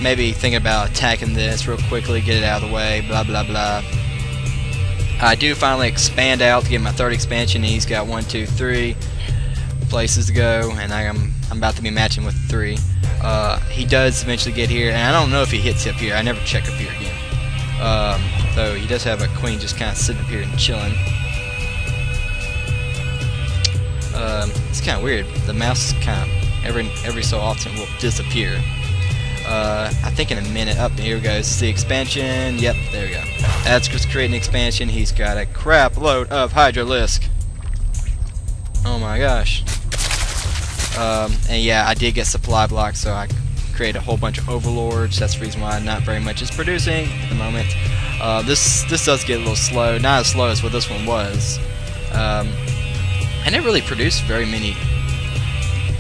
maybe thinking about attacking this real quickly, get it out of the way, blah blah blah. I do finally expand out to get my third expansion, and he's got 1, 2, 3 places to go, and I'm about to be matching with 3. He does eventually get here, and I don't know if he hits up here. I never check up here again. Though he does have a queen just kind of sitting up here and chilling. It's kind of weird. The mouse kind of every so often will disappear. I think in a minute. Up here goes the expansion. Yep, there we go. That's just creating an expansion. He's got a crap load of Hydralisk. Oh my gosh. And yeah, I did get supply blocks, so I create a whole bunch of overlords. That's the reason why not very much is producing at the moment. This does get a little slow, not as slow as what this one was. I never really produced very many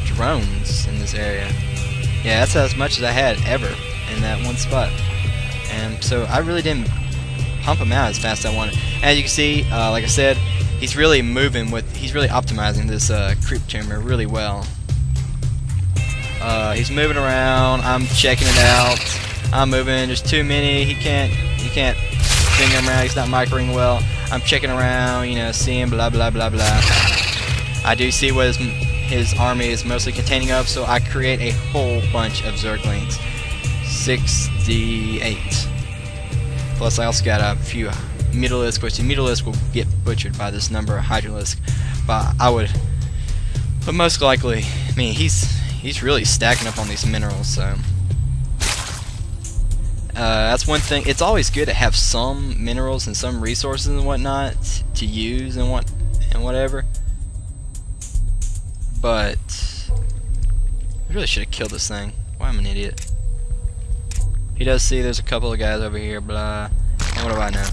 drones in this area. Yeah, that's as much as I had ever in that one spot, and so I really didn't pump them out as fast as I wanted. As you can see, like I said, he's really he's really optimizing this creep tumor really well. He's moving around. I'm checking it out. I'm moving. There's too many. He can't finger him around. He's not microing well. I'm checking around. You know, seeing blah blah blah blah. I do see what his army is mostly containing of, so I create a whole bunch of Zerglings. 68. Plus, I also got a few Mutalisk, which the Mutalisk will get butchered by this number of Hydralisk. But most likely, I mean, he's really stacking up on these minerals, so that's one thing. It's always good to have some minerals and some resources and whatnot to use and whatever. But I really should have killed this thing. Why am I an idiot? He does see there's a couple of guys over here, blah. And what do I know?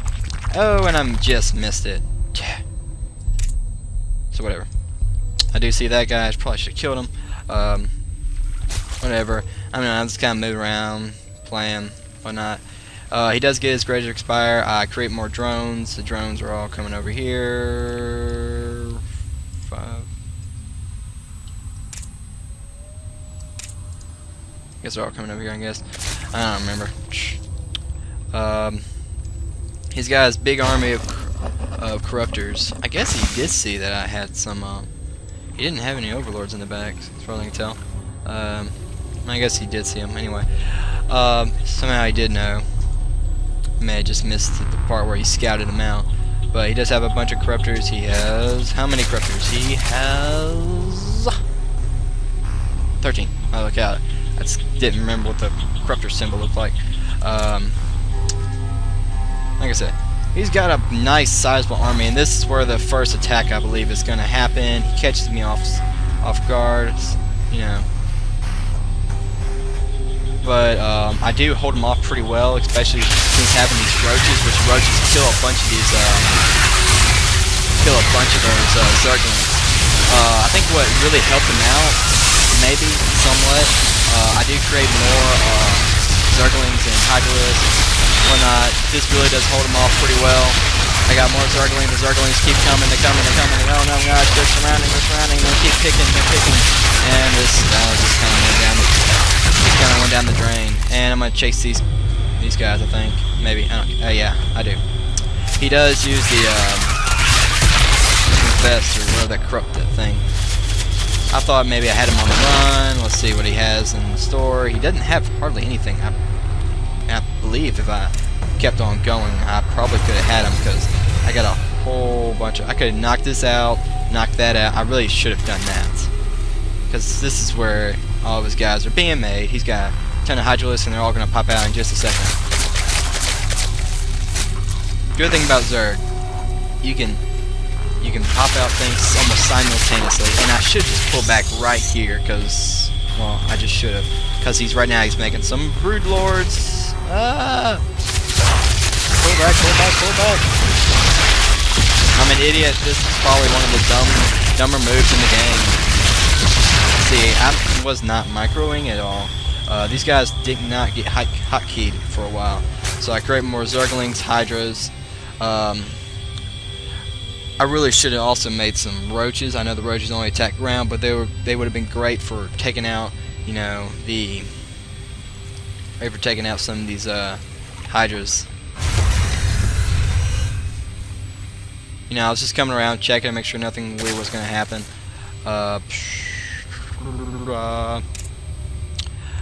Oh, and I just missed it. So whatever. I do see that guy. I probably should have killed him. Whatever. I mean, I'm just kind of moving around, playing, whatnot. He does get his Grazer expire. I create more drones. The drones are all coming over here. 5. I guess they're all coming over here, I guess. I don't remember. He's got his big army of corruptors. I guess he did see that I had some, he didn't have any overlords in the back, as far as I can tell. I guess he did see them. Anyway, somehow he did know. I may have just missed the part where he scouted them out. But he does have a bunch of corruptors. He has... How many corruptors? He has... 13. Oh, look out. I just didn't remember what the corruptor symbol looked like. Like I said, he's got a nice sizable army, and this is where the first attack, I believe, is going to happen. He catches me off guard, you know. But I do hold him off pretty well, especially since having these roaches, which roaches kill a bunch of these, Zerglings. I think what really helped him out, maybe somewhat, I do create more Zerglings and Hydralisks, whatnot. This really does hold them off pretty well. I got more Zerglings. The Zerglings keep coming. They're coming. Oh no, gosh, they're surrounding. They keep picking. And this just kind of went down the drain. And I'm gonna chase these guys. I think maybe. I don't. Yeah, I do. He does use the Infest or whatever that corrupted thing. I thought maybe I had him on the run. Let's see what he has in the store. He doesn't have hardly anything. I believe if I kept on going, I probably could have had him because I got a whole bunch of... I could have knocked this out, knocked that out. I really should have done that because this is where all of his guys are being made. He's got a ton of Hydralisks and they're all going to pop out in just a second. Good thing about Zerg, you can pop out things almost simultaneously, and I should just pull back right here because, well, I just should have, because right now he's making some brood lords. Pull back. I'm an idiot. This is probably one of the dumber moves in the game. See, I was not microing at all. These guys did not get hotkeyed for a while, so I create more Zerglings, Hydras. I really should have also made some roaches. I know the roaches only attack ground, but they would have been great for taking out, you know, the Ready for taking out some of these hydras. You know, I was just coming around checking to make sure nothing weird was going to happen.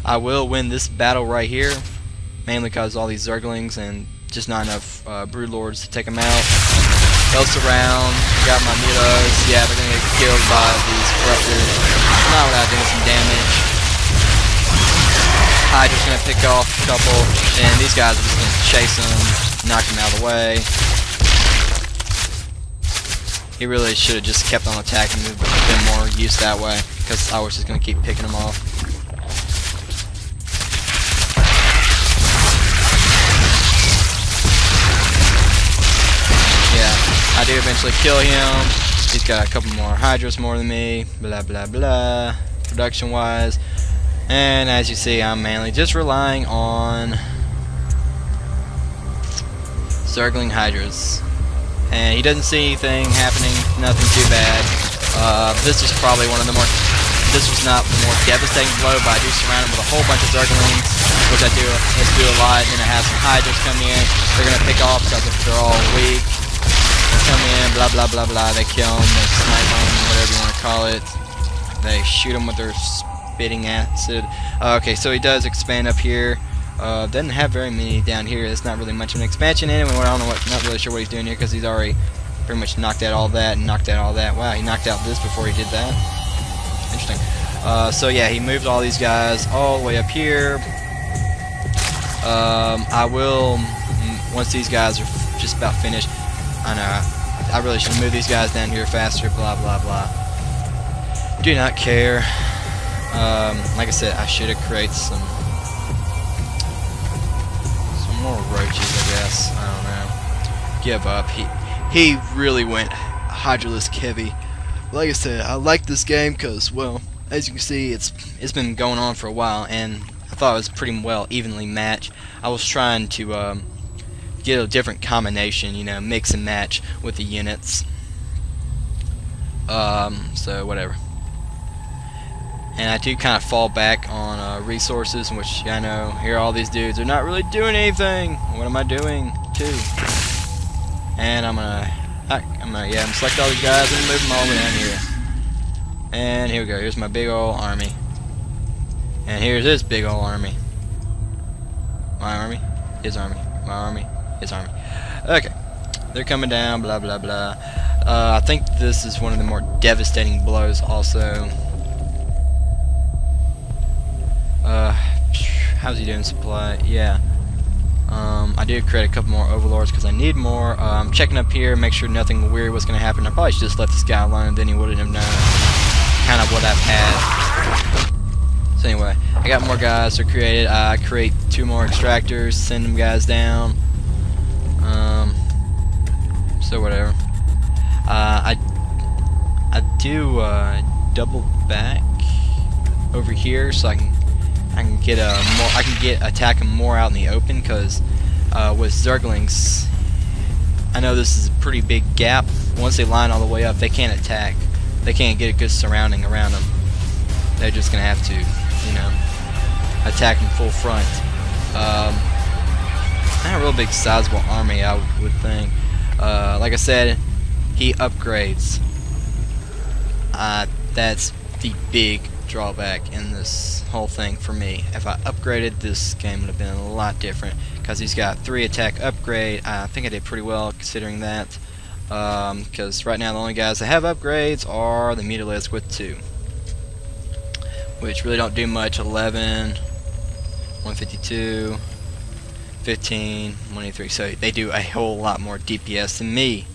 I will win this battle right here, mainly because all these Zerglings and just not enough Broodlords to take them out. Else around, got my Mutas. Yeah, they're gonna get killed by these corruptors. Not without doing some damage. Hydra's gonna pick off a couple, and these guys are just gonna chase them, knock them out of the way. He really should have just kept on attacking me, but been more used that way, because I was just gonna keep picking them off. I do eventually kill him. He's got a couple more Hydras more than me. Blah blah blah. Production wise. And as you see, I'm mainly just relying on Zergling Hydras. And he doesn't see anything happening, nothing too bad. This is probably one of the more... This was not the more devastating blow, but I do surround him with a whole bunch of Zerglings, which I do a lot. And then I have some Hydras come in. They're going to pick off because they're all weak. Come in, blah blah blah blah. They kill them, they snipe them, whatever you want to call it. They shoot them with their spitting acid. Okay, so he does expand up here. Doesn't have very many down here. It's not really much of an expansion anyway. I don't know what. Not really sure what he's doing here because he's already pretty much knocked out all that and knocked out all that. Wow, he knocked out this before he did that. Interesting. So yeah, he moved all these guys all the way up here. I will once these guys are just about finished. I know. I really should move these guys down here faster, blah blah blah. Do not care. Like I said, I should have created some more roaches, I guess. I don't know. Give up. He really went Hydralisk heavy. Like I said, I like this game because, well, as you can see, it's been going on for a while, and I thought it was pretty well evenly matched. I was trying to get a different combination, you know, mix and match with the units. So whatever. And I do kind of fall back on resources, in which I know here all these dudes are not really doing anything. What am I doing too? And I'm gonna select all these guys and move them all down here. And here we go. Here's my big old army. And here's his big old army. My army, his army, my army, his army. Okay, they're coming down, blah blah blah. I think this is one of the more devastating blows also. How's he doing supply? Yeah. I did create a couple more overlords because I need more. I'm checking up here, make sure nothing weird was going to happen. I probably should just let this guy alone, then he wouldn't have known kind of what I've had. So anyway, I got more guys that are created. I create 2 more extractors, send them guys down. So whatever. I do double back over here so I can get attacking more out in the open, because with Zerglings, I know this is a pretty big gap. Once they line all the way up, they can't attack. They can't get a good surrounding around them. They're just gonna have to, you know, attack in full front. Not a real big sizable army, I would think. Like I said, he upgrades. That's the big drawback in this whole thing for me. If I upgraded, this game would have been a lot different, because he's got 3 attack upgrade. I think I did pretty well considering that, because right now the only guys that have upgrades are the Mutalisks with 2, which really don't do much. 11, 152, 15, 183, so they do a whole lot more DPS than me.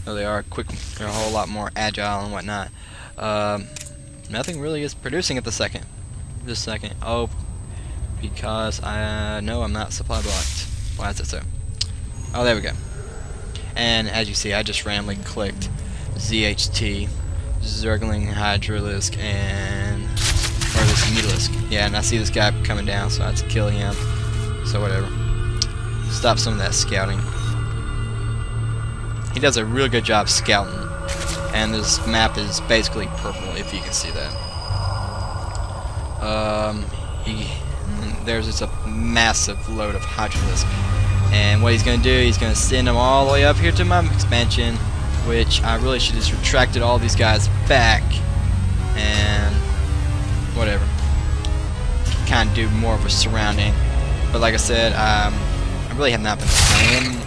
So they are quick, they're a whole lot more agile and whatnot. Nothing really is producing at the second. This second. Oh, because I know I'm not supply blocked. Why is that so? Oh, there we go. And as you see, I just randomly clicked ZHT, Zergling, Hydralisk, and or this Mutalisk. Yeah, and I see this guy coming down, so I have to kill him. So whatever. Stop some of that scouting. He does a real good job scouting. And this map is basically purple, if you can see that. and there's just a massive load of Hydralisk. And what he's going to do, he's going to send them all the way up here to my expansion, which I really should just retracted all these guys back and whatever. Kind of do more of a surrounding. But like I said, I really have not been playing.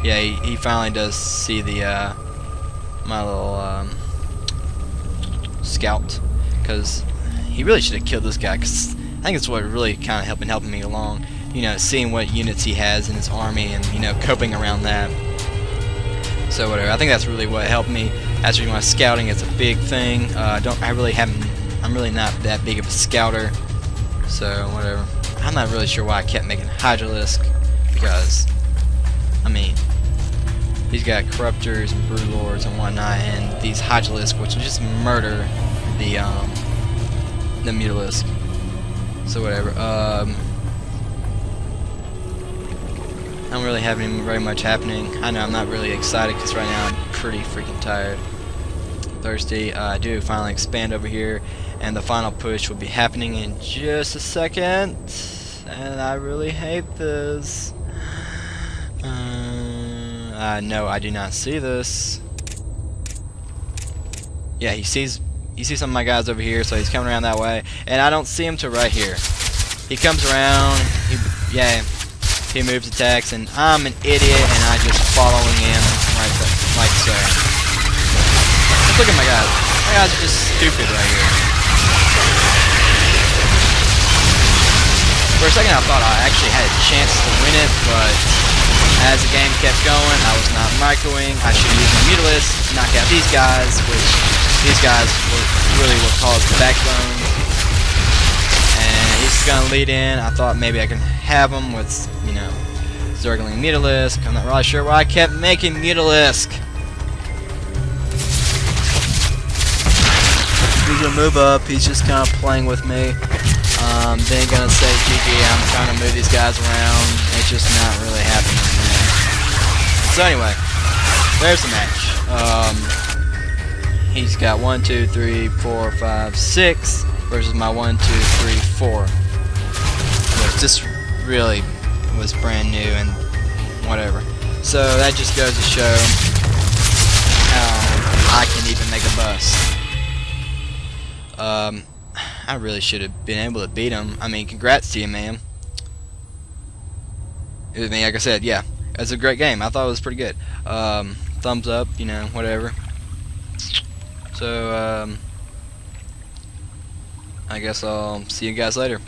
Yeah, he finally does see the my little scout, because he really should have killed this guy, because I think it's what really kind of helping me along. You know, seeing what units he has in his army and, you know, coping around that. So whatever, I think that's really what helped me. Actually, my scouting is a big thing. I'm really not that big of a scouter. So whatever. I'm not really sure why I kept making Hydralisk, because I mean, he's got corruptors and brood lords and whatnot, and these Hydralisk, which will just murder the Mutalisk. So whatever. I don't really have very much happening. I know I'm not really excited because right now I'm pretty freaking tired, thirsty. I do finally expand over here, and the final push will be happening in just a second. And I really hate this. No, I do not see this. Yeah, he sees some of my guys over here, so he's coming around that way, and I don't see him till right here. He comes around. He moves, attacks, and I'm an idiot, and I just following him like so. Just look at my guys. My guys are just stupid right here. For a second, I thought I actually had a chance to win it, but as the game kept going, I was not microing. I should use my Mutalisk to knock out these guys, which these guys were really what caused the backbone. And he's gonna lead in. I thought maybe I can have him with, you know, Zergling Mutalisk. I'm not really sure why I kept making Mutalisk. He's gonna move up. He's just kind of playing with me. Then gonna say GG. I'm trying to move these guys around. It's just not really happening for me. So anyway, there's the match. He's got 1, 2, 3, 4, 5, 6 versus my 1, 2, 3, 4. Which just really was brand new and whatever. So that just goes to show how I can even make a bust. I really should have been able to beat him. I mean, congrats to you, man. I mean, like I said, yeah, it's a great game. I thought it was pretty good. Thumbs up, you know, whatever. So, I guess I'll see you guys later.